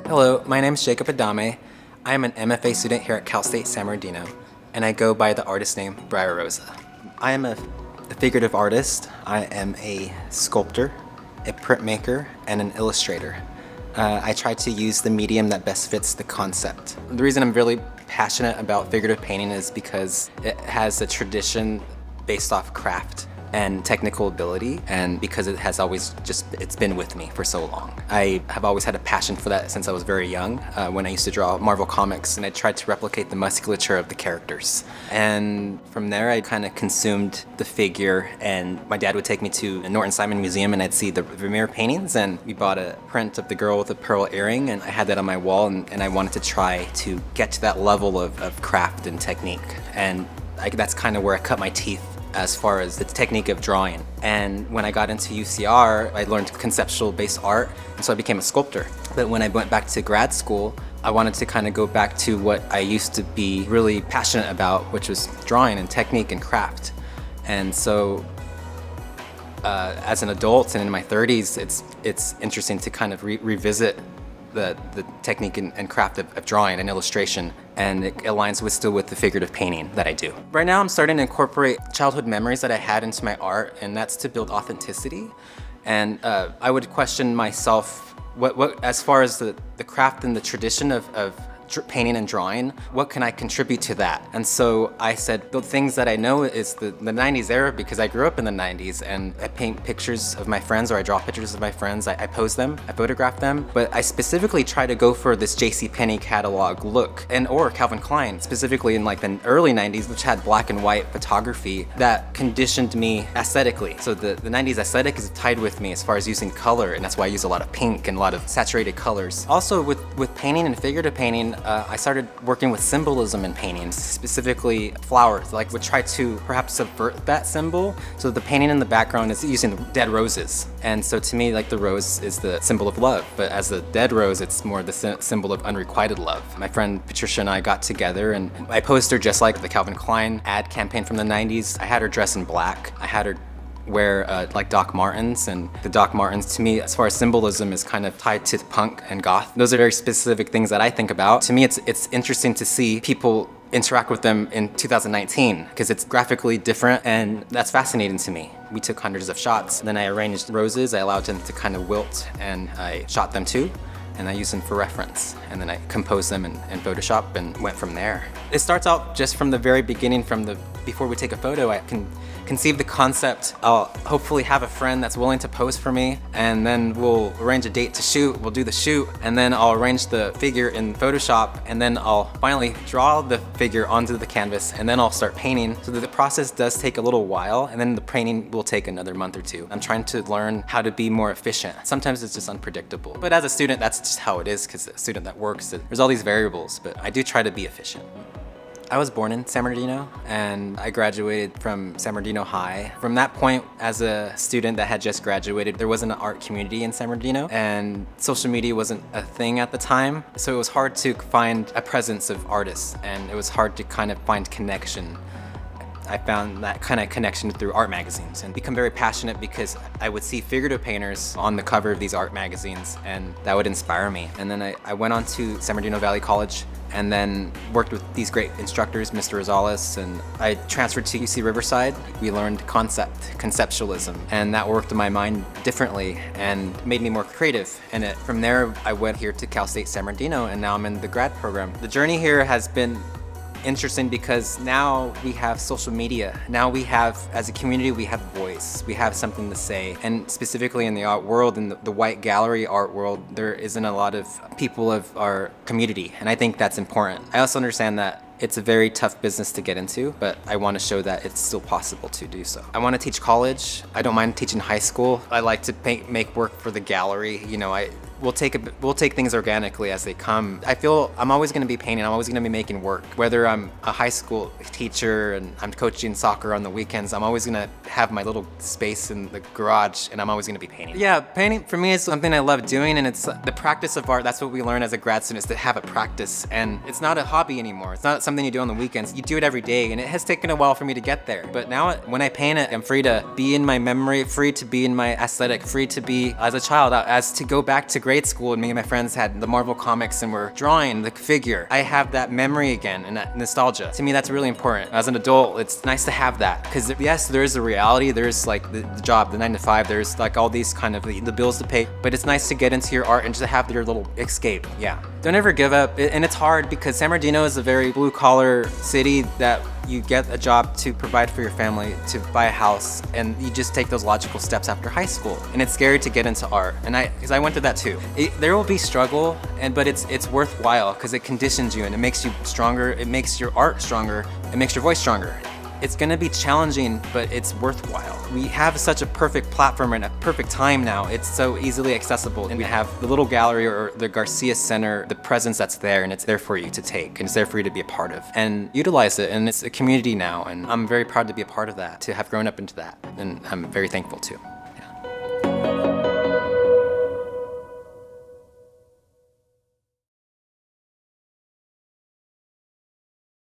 Hello, my name is Jacob Adame. I am an MFA student here at Cal State San Bernardino, and I go by the artist name Briar Rosa. I am a figurative artist. I am a sculptor, a printmaker, and an illustrator. I try to use the medium that best fits the concept. The reason I'm really passionate about figurative painting is because it has a tradition based off craft and technical ability, and because it has always it's been with me for so long. I have always had a passion for that since I was very young, when I used to draw Marvel Comics, and I tried to replicate the musculature of the characters. And from there I kind of consumed the figure, and my dad would take me to the Norton Simon Museum and I'd see the Vermeer paintings, and we bought a print of the girl with the pearl earring, and I had that on my wall, and I wanted to try to get to that level of craft and technique. And that's kind of where I cut my teeth as far as the technique of drawing. And when I got into UCR, I learned conceptual-based art, and so I became a sculptor. But when I went back to grad school, I wanted to kind of go back to what I used to be really passionate about, which was drawing and technique and craft. And so as an adult and in my 30s, it's interesting to kind of revisit the technique and craft of drawing and illustration, and it aligns still with the figurative painting that I do. Right now I'm starting to incorporate childhood memories that I had into my art, and that's to build authenticity. And I would question myself, what as far as the craft and the tradition of painting and drawing, what can I contribute to that? And so I said, the things that I know is the 90s era, because I grew up in the 90s, and I paint pictures of my friends, or I draw pictures of my friends, I pose them, I photograph them, but I specifically try to go for this JCPenney catalog look, or Calvin Klein, specifically in like the early 90s, which had black and white photography that conditioned me aesthetically. So the 90s aesthetic is tied with me as far as using color, and that's why I use a lot of pink and a lot of saturated colors. Also with painting and figurative painting, I started working with symbolism in painting, specifically flowers. Like, would try to perhaps subvert that symbol. So the painting in the background is using dead roses. And so to me, like, the rose is the symbol of love, but as the dead rose, it's more the symbol of unrequited love. My friend Patricia and I got together, and I posed her just like the Calvin Klein ad campaign from the 90s. I had her dress in black. I had her wear like Doc Martens, and the Doc Martens to me, as far as symbolism, is kind of tied to punk and goth. Those are very specific things that I think about. To me, it's interesting to see people interact with them in 2019, because it's graphically different, and that's fascinating to me. We took hundreds of shots, then I arranged roses, I allowed them to kind of wilt, and I shot them too, and I used them for reference, and then I composed them in Photoshop and went from there. It starts out just from the very beginning, before we take a photo, I can conceive the concept. I'll hopefully have a friend that's willing to pose for me, and then we'll arrange a date to shoot, we'll do the shoot, and then I'll arrange the figure in Photoshop, and then I'll finally draw the figure onto the canvas, and then I'll start painting. So the process does take a little while, and then the painting will take another month or two. I'm trying to learn how to be more efficient. Sometimes it's just unpredictable. But as a student, that's just how it is, because a student that works, there's all these variables, but I do try to be efficient. I was born in San Bernardino, and I graduated from San Bernardino High. From that point, as a student that had just graduated, there wasn't an art community in San Bernardino, and social media wasn't a thing at the time. So it was hard to find a presence of artists, and it was hard to kind of find connection. I found that kind of connection through art magazines, and become very passionate because I would see figurative painters on the cover of these art magazines, and that would inspire me. And then I went on to San Bernardino Valley College, and then worked with these great instructors, Mr. Rosales, and I transferred to UC Riverside. We learned conceptualism, and that worked in my mind differently and made me more creative. And from there, I went here to Cal State San Bernardino, and now I'm in the grad program. The journey here has been interesting because now we have social media. Now we have, as a community, we have voice. We have something to say. And specifically in the art world, in the white gallery art world, there isn't a lot of people of our community, and I think that's important. I also understand that it's a very tough business to get into, but I want to show that it's still possible to do so. I want to teach college. I don't mind teaching high school. I like to make work for the gallery. You know, we'll take things organically as they come. I feel I'm always going to be painting. I'm always going to be making work. Whether I'm a high school teacher and I'm coaching soccer on the weekends, I'm always going to have my little space in the garage, and I'm always going to be painting. Yeah, painting for me is something I love doing, and it's the practice of art. That's what we learn as a grad student, is to have a practice, and it's not a hobby anymore. It's not something you do on the weekends. You do it every day, and it has taken a while for me to get there. But now when I paint it, I'm free to be in my memory, free to be in my aesthetic, free to be as a child, as to go back to grade school and me and my friends had the Marvel comics and we're drawing the figure, I have that memory again and that nostalgia. To me, that's really important. As an adult, it's nice to have that because yes, there is a reality. There's like the job, the 9 to 5. There's like all these kind of the bills to pay, but it's nice to get into your art and just to have your little escape. Yeah. Don't ever give up. And it's hard because San Bernardino is a very blue collar city that you get a job to provide for your family, to buy a house, and you just take those logical steps after high school. And it's scary to get into art, and because I went through that too. There will be struggle, but it's worthwhile because it conditions you and it makes you stronger. It makes your art stronger. It makes your voice stronger. It's gonna be challenging, but it's worthwhile. We have such a perfect platform and a perfect time now. It's so easily accessible, and we have the little gallery or the Garcia Center, the presence that's there, and it's there for you to take, and it's there for you to be a part of, and utilize it, and it's a community now, and I'm very proud to be a part of that, to have grown up into that, and I'm very thankful too.